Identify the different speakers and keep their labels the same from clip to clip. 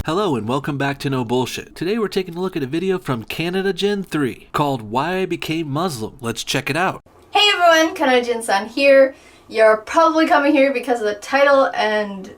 Speaker 1: Hello and welcome back to No Bullshit. Today we're taking a look at a video from Canada Gen 3 called Why I Became Muslim. Let's check it out.
Speaker 2: Hey everyone, Canada Gen here. You're probably coming here because of the title and,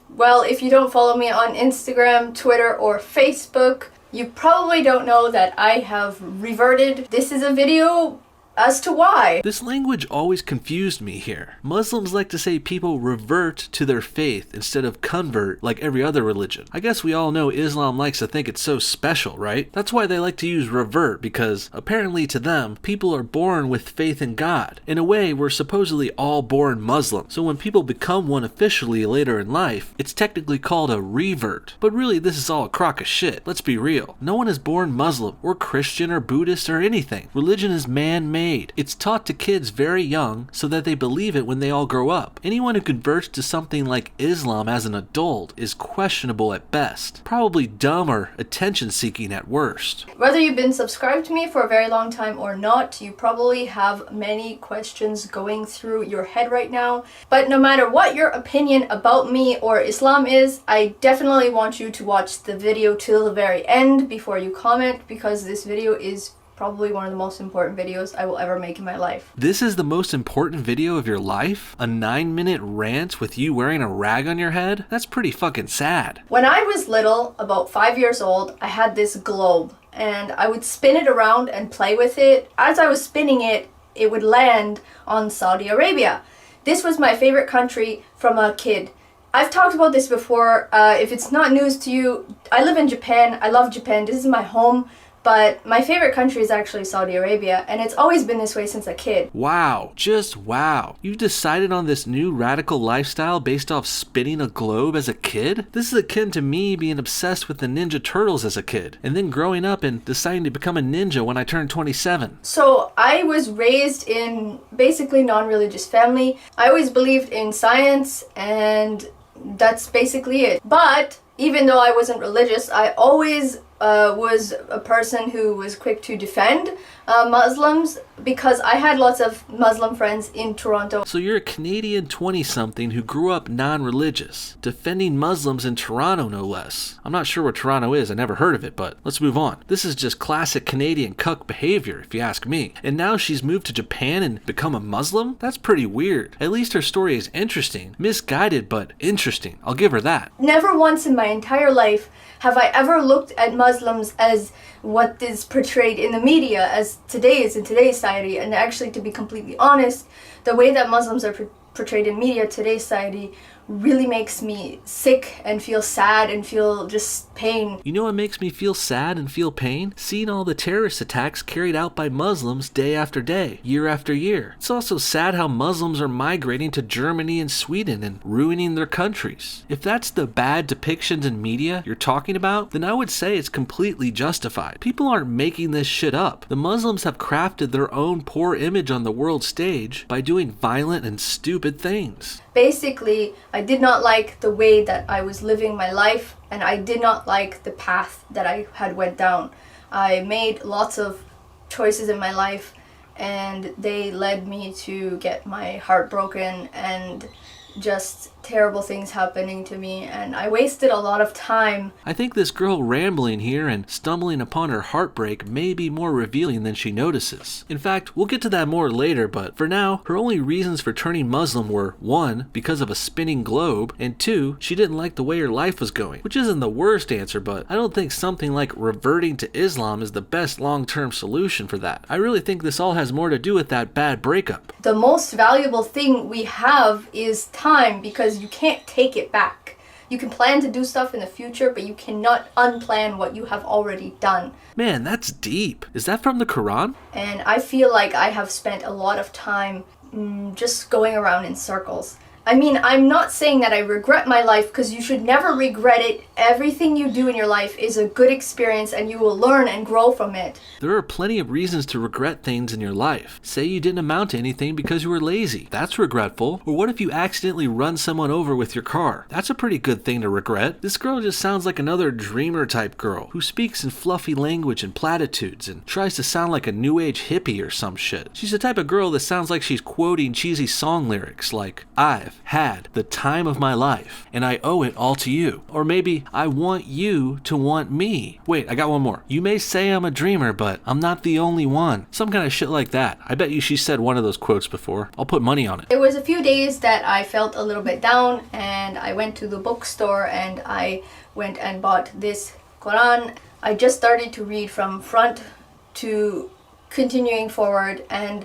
Speaker 2: well, if you don't follow me on Instagram, Twitter, or Facebook, you probably don't know that I have reverted. This is a video as to why.
Speaker 1: This language always confused me here. Muslims like to say people revert to their faith instead of convert like every other religion. I guess we all know Islam likes to think it's so special, right? That's why they like to use revert, because apparently to them, people are born with faith in God. In a way, we're supposedly all born Muslim, so when people become one officially later in life, it's technically called a revert. But really, this is all a crock of shit. Let's be real. No one is born Muslim, or Christian, or Buddhist, or anything. Religion is man-made. It's taught to kids very young so that they believe it when they all grow up. Anyone who converts to something like Islam as an adult is questionable at best, probably dumb or attention-seeking at worst.
Speaker 2: Whether you've been subscribed to me for a very long time or not, you probably have many questions going through your head right now. But no matter what your opinion about me or Islam is, I definitely want you to watch the video till the very end before you comment, because this video is probably one of the most important videos I will ever make in my life.
Speaker 1: This is the most important video of your life? A 9-minute rant with you wearing a rag on your head? That's pretty fucking sad.
Speaker 2: When I was little, about 5 years old, I had this globe and I would spin it around and play with it. As I was spinning it, it would land on Saudi Arabia. This was my favorite country from a kid. I've talked about this before. If it's not news to you, I live in Japan. I love Japan. This is my home. But my favorite country is actually Saudi Arabia, and it's always been this way since a kid.
Speaker 1: Wow, just wow. You decided on this new radical lifestyle based off spinning a globe as a kid? This is akin to me being obsessed with the Ninja Turtles as a kid, and then growing up and deciding to become a ninja when I turned 27.
Speaker 2: So I was raised in basically non-religious family. I always believed in science, and that's basically it. But even though I wasn't religious, I always was a person who was quick to defend Muslims, because I had lots of Muslim friends in Toronto.
Speaker 1: So you're a Canadian 20-something who grew up non-religious, defending Muslims in Toronto no less. I'm not sure where Toronto is, I never heard of it, but let's move on. This is just classic Canadian cuck behavior, if you ask me. And now she's moved to Japan and become a Muslim? That's pretty weird. At least her story is interesting. Misguided, but interesting. I'll give her that.
Speaker 2: Never once in my entire life have I ever looked at Muslims as what is portrayed in the media as today is in today's society. And actually, to be completely honest, the way that Muslims are portrayed in media today's society really makes me sick and feel sad and feel just pain.
Speaker 1: You know what makes me feel sad and feel pain? Seeing all the terrorist attacks carried out by Muslims day after day, year after year. It's also sad how Muslims are migrating to Germany and Sweden and ruining their countries. If that's the bad depictions in media you're talking about, then I would say it's completely justified. People aren't making this shit up. The Muslims have crafted their own poor image on the world stage by doing violent and stupid things.
Speaker 2: Basically, I did not like the way that I was living my life, and I did not like the path that I had went down. I made lots of choices in my life, and they led me to get my heart broken and just terrible things happening to me, and I wasted a lot of time.
Speaker 1: I think this girl rambling here and stumbling upon her heartbreak may be more revealing than she notices. In fact, we'll get to that more later, but for now, her only reasons for turning Muslim were 1, because of a spinning globe, and 2, she didn't like the way her life was going, which isn't the worst answer, but I don't think something like reverting to Islam is the best long-term solution for that. I really think this all has more to do with that bad breakup.
Speaker 2: The most valuable thing we have is time, because you can't take it back. You can plan to do stuff in the future, but you cannot unplan what you have already done.
Speaker 1: Man, that's deep. Is that from the Quran?
Speaker 2: And I feel like I have spent a lot of time just going around in circles. I mean, I'm not saying that I regret my life, because you should never regret it. Everything you do in your life is a good experience and you will learn and grow from it.
Speaker 1: There are plenty of reasons to regret things in your life. Say you didn't amount to anything because you were lazy. That's regretful. Or what if you accidentally run someone over with your car? That's a pretty good thing to regret. This girl just sounds like another dreamer type girl who speaks in fluffy language and platitudes and tries to sound like a new age hippie or some shit. She's the type of girl that sounds like she's quoting cheesy song lyrics like, I've I've had the time of my life, and I owe it all to you. Or maybe I want you to want me. Wait, I got one more. You may say I'm a dreamer, but I'm not the only one. Some kind of shit like that. I bet you she said one of those quotes before. I'll put money on it.
Speaker 2: It was a few days that I felt a little bit down, and I went to the bookstore and I went and bought this Quran. I just started to read from front to continuing forward, and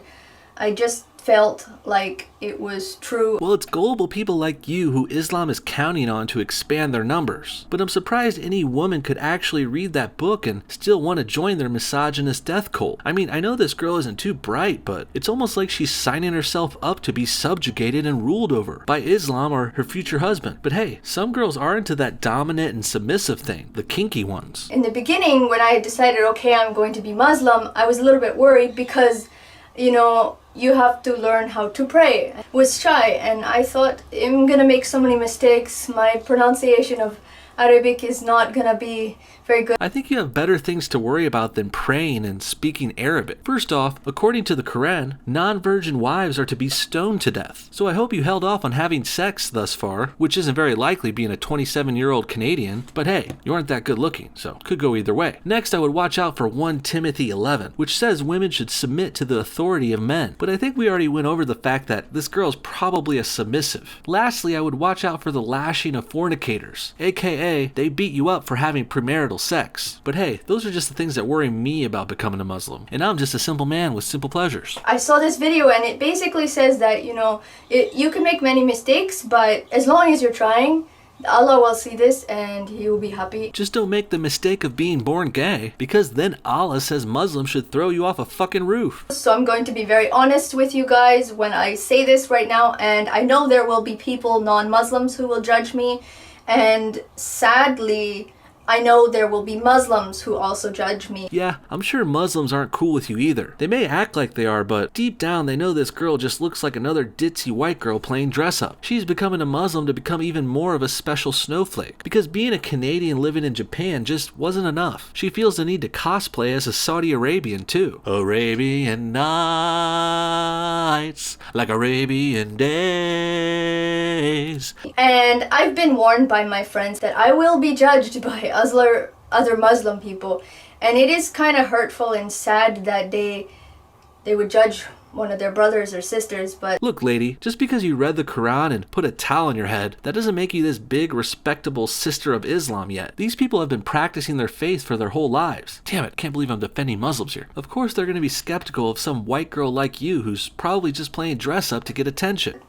Speaker 2: I just felt like it was true.
Speaker 1: Well, it's gullible people like you who Islam is counting on to expand their numbers. But I'm surprised any woman could actually read that book and still want to join their misogynist death cult. I mean, I know this girl isn't too bright, but it's almost like she's signing herself up to be subjugated and ruled over by Islam or her future husband. But hey, some girls are into that dominant and submissive thing, the kinky ones.
Speaker 2: In the beginning, when I decided, okay, I'm going to be Muslim, I was a little bit worried because, you know, you have to learn how to pray. I was shy, and I thought, I'm gonna make so many mistakes. My pronunciation of Arabic is not gonna be very good.
Speaker 1: I think you have better things to worry about than praying and speaking Arabic. First off, according to the Quran, non-virgin wives are to be stoned to death. So I hope you held off on having sex thus far, which isn't very likely being a 27-year-old Canadian, but hey, you aren't that good looking, so could go either way. Next, I would watch out for 1 Timothy 11, which says women should submit to the authority of men, but I think we already went over the fact that this girl's probably a submissive. Lastly, I would watch out for the lashing of fornicators, aka they beat you up for having premarital sex. But hey, those are just the things that worry me about becoming a Muslim, and I'm just a simple man with simple pleasures.
Speaker 2: I saw this video and it basically says that, you know, you can make many mistakes, but as long as you're trying, Allah will see this and He will be happy.
Speaker 1: Just don't make the mistake of being born gay, because then Allah says Muslims should throw you off a fucking roof.
Speaker 2: So I'm going to be very honest with you guys when I say this right now, and I know there will be people, non-Muslims, who will judge me, and sadly, I know there will be Muslims who also judge me.
Speaker 1: Yeah, I'm sure Muslims aren't cool with you either. They may act like they are, but deep down they know this girl just looks like another ditzy white girl playing dress up. She's becoming a Muslim to become even more of a special snowflake, because being a Canadian living in Japan just wasn't enough. She feels the need to cosplay as a Saudi Arabian too. Arabian nights, like Arabian days.
Speaker 2: And I've been warned by my friends that I will be judged by other Muslim people, and it is kind of hurtful and sad that they would judge one of their brothers or sisters. But
Speaker 1: look, lady, just because you read the Quran and put a towel on your head, that doesn't make you this big, respectable sister of Islam yet. These people have been practicing their faith for their whole lives. Damn it, can't believe I'm defending Muslims here. Of course they're going to be skeptical of some white girl like you who's probably just playing dress up to get attention.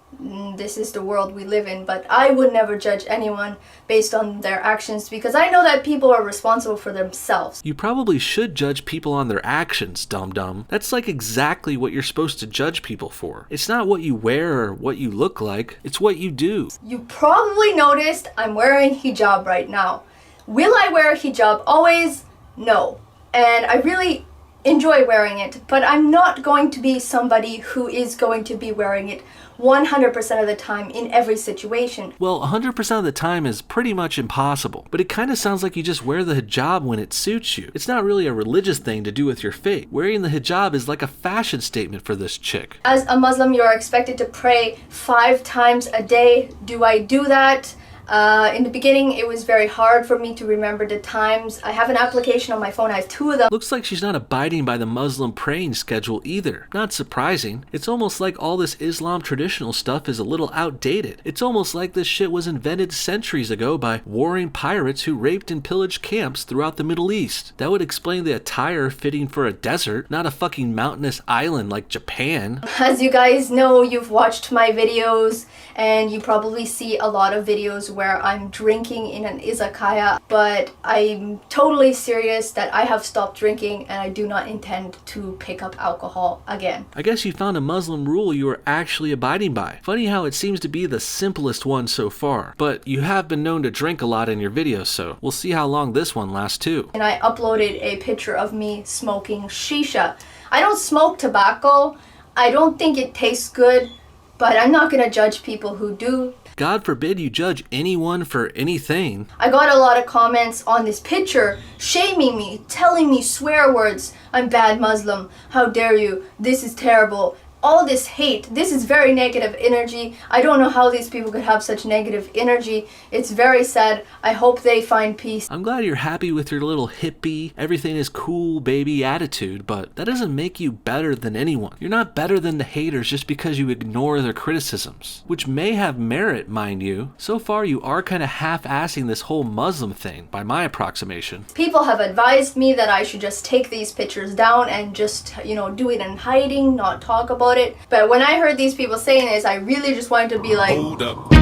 Speaker 2: This is the world we live in, but I would never judge anyone based on their actions, because I know that people are responsible for themselves.
Speaker 1: You probably should judge people on their actions, dum-dum. That's like exactly what you're supposed to judge people for. It's not what you wear or what you look like, it's what you do.
Speaker 2: You probably noticed I'm wearing hijab right now. Will I wear a hijab always? No. And I really enjoy wearing it, but I'm not going to be somebody who is going to be wearing it 100% of the time in every situation.
Speaker 1: Well, 100% of the time is pretty much impossible, but it kind of sounds like you just wear the hijab when it suits you. It's not really a religious thing to do with your faith. Wearing the hijab is like a fashion statement for this chick.
Speaker 2: As a Muslim, you are expected to pray 5 times a day. Do I do that? In the beginning, it was very hard for me to remember the times. I have an application on my phone. I have 2 of them.
Speaker 1: Looks like she's not abiding by the Muslim praying schedule either. Not surprising. It's almost like all this Islam traditional stuff is a little outdated. It's almost like this shit was invented centuries ago by warring pirates who raped and pillaged camps throughout the Middle East. That would explain the attire fitting for a desert, not a fucking mountainous island like Japan.
Speaker 2: As you guys know, you've watched my videos, and you probably see a lot of videos where I'm drinking in an izakaya, but I'm totally serious that I have stopped drinking and I do not intend to pick up alcohol again.
Speaker 1: I guess you found a Muslim rule you are actually abiding by. Funny how it seems to be the simplest one so far, but you have been known to drink a lot in your videos, so we'll see how long this one lasts too.
Speaker 2: And I uploaded a picture of me smoking shisha. I don't smoke tobacco. I don't think it tastes good, but I'm not gonna judge people who do.
Speaker 1: God forbid you judge anyone for anything.
Speaker 2: I got a lot of comments on this picture shaming me, telling me swear words. I'm bad Muslim. How dare you? This is terrible. all this hate. This is very negative energy. I don't know how these people could have such negative energy. It's very sad. I hope they find peace.
Speaker 1: I'm glad you're happy with your little hippie, everything is cool baby attitude, but that doesn't make you better than anyone. You're not better than the haters just because you ignore their criticisms, which may have merit, mind you. So far, you are kind of half-assing this whole Muslim thing, by my approximation.
Speaker 2: People have advised me that I should just take these pictures down and just, do it in hiding, not talk about it. But when I heard these people saying this, I really just wanted to be like,
Speaker 3: hold up.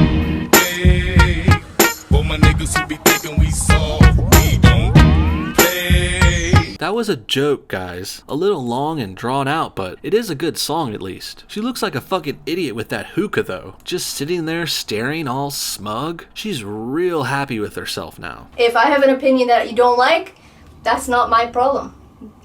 Speaker 3: Hey, for my niggas who be thinking we soft, we don't play.
Speaker 1: That was a joke, guys. A little long and drawn out, but it is a good song at least. She looks like a fucking idiot with that hookah though. Just sitting there staring all smug. She's real happy with herself now.
Speaker 2: if I have an opinion that you don't like, that's not my problem.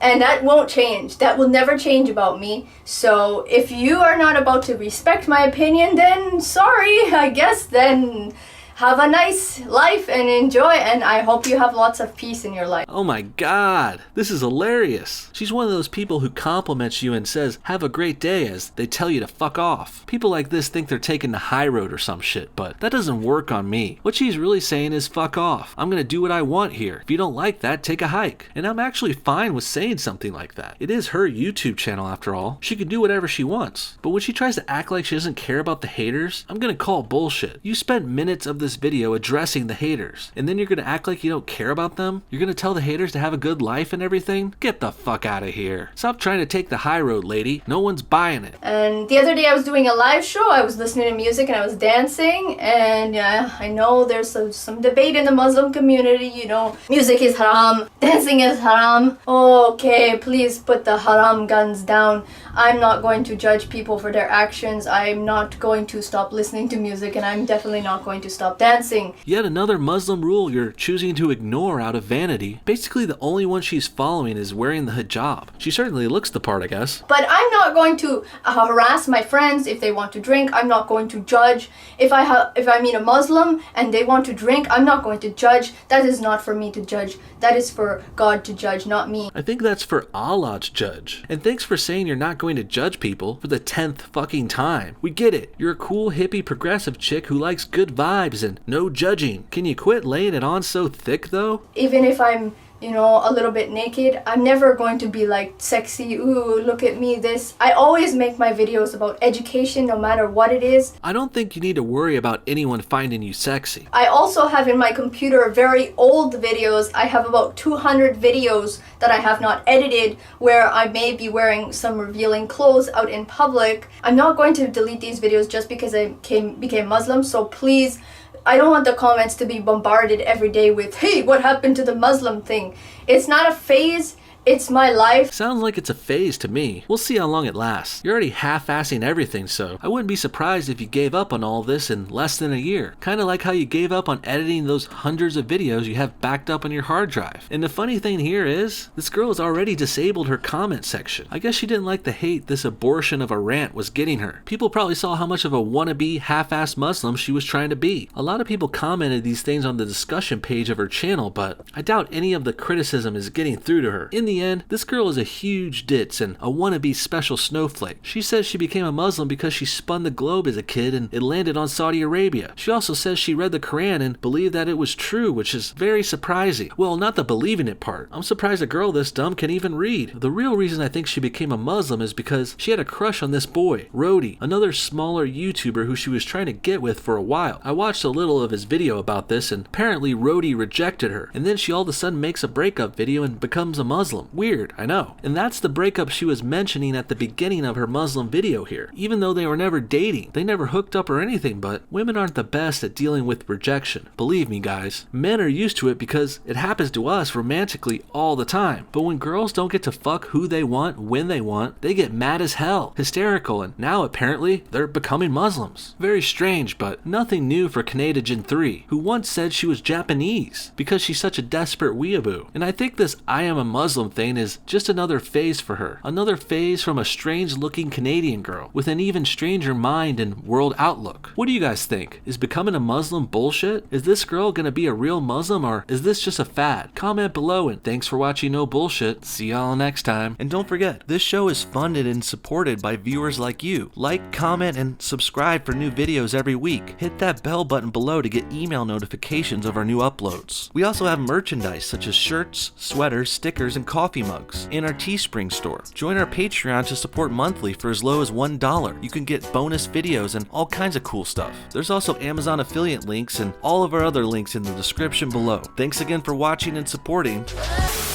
Speaker 2: And that won't change. That will never change about me. So if you are not about to respect my opinion, then sorry, I guess. Then have a nice life and enjoy, and I hope you have lots of peace in your life.
Speaker 1: Oh my god, this is hilarious. She's one of those people who compliments you and says, have a great day, as they tell you to fuck off. People like this think they're taking the high road or some shit, but that doesn't work on me. What she's really saying is fuck off. I'm gonna do what I want here. If you don't like that, take a hike. And I'm actually fine with saying something like that. It is her YouTube channel after all. She can do whatever she wants. But when she tries to act like she doesn't care about the haters, I'm gonna call bullshit. You spent minutes of this video addressing the haters, and then you're gonna act like you don't care about them? You're gonna tell the haters to have a good life and everything? Get the fuck out of here. Stop trying to take the high road, lady. No one's buying it.
Speaker 2: And the other day I was doing a live show. I was listening to music and I was dancing. And I know there's some debate in the Muslim community. Music is haram, dancing is haram. Okay, please put the haram guns down. I'm not going to judge people for their actions. I'm not going to stop listening to music, and I'm definitely not going to stop dancing.
Speaker 1: Yet another Muslim rule you're choosing to ignore out of vanity. Basically, the only one she's following is wearing the hijab. She certainly looks the part, I guess.
Speaker 2: But I'm not going to harass my friends if they want to drink. I'm not going to judge. If I meet a Muslim and they want to drink, I'm not going to judge. That is not for me to judge. That is for God to judge, not me.
Speaker 1: I think that's for Allah to judge. And thanks for saying you're not going to judge people for the 10th fucking time. We get it. You're a cool, hippie, progressive chick who likes good vibes and no judging. Can you quit laying it on so thick though?
Speaker 2: Even if I'm a little bit naked, I'm never going to be like sexy, ooh, look at me, this. I always make my videos about education no matter what it is.
Speaker 1: I don't think you need to worry about anyone finding you sexy.
Speaker 2: I also have in my computer very old videos. I have about 200 videos that I have not edited where I may be wearing some revealing clothes out in public. I'm not going to delete these videos just because I became Muslim, so please, I don't want the comments to be bombarded every day with, hey, what happened to the Muslim thing? It's not a phase. It's my life.
Speaker 1: Sounds like it's a phase to me. We'll see how long it lasts. You're already half-assing everything, so I wouldn't be surprised if you gave up on all this in less than a year. Kinda like how you gave up on editing those hundreds of videos you have backed up on your hard drive. And the funny thing here is, this girl has already disabled her comment section. I guess she didn't like the hate this abortion of a rant was getting her. People probably saw how much of a wannabe, half-assed Muslim she was trying to be. A lot of people commented these things on the discussion page of her channel, but I doubt any of the criticism is getting through to her. In the end, this girl is a huge ditz and a wannabe special snowflake. She says she became a Muslim because she spun the globe as a kid and it landed on Saudi Arabia. She also says she read the Quran and believed that it was true, which is very surprising. Well, not the believing it part. I'm surprised a girl this dumb can even read. The real reason I think she became a Muslim is because she had a crush on this boy, Rody, another smaller YouTuber who she was trying to get with for a while. I watched a little of his video about this, and apparently Rody rejected her, and then she all of a sudden makes a breakup video and becomes a Muslim. Weird, I know. And that's the breakup she was mentioning at the beginning of her Muslim video here. Even though they were never dating, they never hooked up or anything, but women aren't the best at dealing with rejection. Believe me, guys. Men are used to it because it happens to us romantically all the time. But when girls don't get to fuck who they want, when they want, they get mad as hell, hysterical, and now apparently they're becoming Muslims. Very strange, but nothing new for Canadian 3, who once said she was Japanese because she's such a desperate weeaboo. And I think this I am a Muslim thing is just another phase for her. Another phase from a strange-looking Canadian girl with an even stranger mind and world outlook. What do you guys think? Is becoming a Muslim bullshit? Is this girl gonna be a real Muslim, or is this just a fad? Comment below, and thanks for watching No Bullshit. See y'all next time. And don't forget, this show is funded and supported by viewers like you. Like, comment, and subscribe for new videos every week. Hit that bell button below to get email notifications of our new uploads. We also have merchandise such as shirts, sweaters, stickers, and coffee mugs in our Teespring store. Join our Patreon to support monthly for as low as $1. You can get bonus videos and all kinds of cool stuff. There's also Amazon affiliate links and all of our other links in the description below. Thanks again for watching and supporting.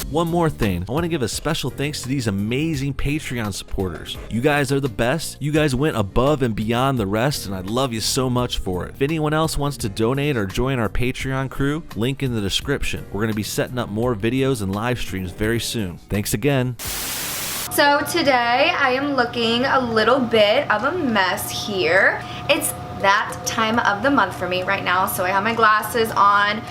Speaker 1: One more thing, I want to give a special thanks to these amazing Patreon supporters. You guys are the best. You guys went above and beyond the rest, and I love you so much for it. If anyone else wants to donate or join our Patreon crew, link in the description. We're going to be setting up more videos and live streams very soon. Thanks again.
Speaker 4: So today I am looking a little bit of a mess here. It's that time of the month for me right now, so I have my glasses on.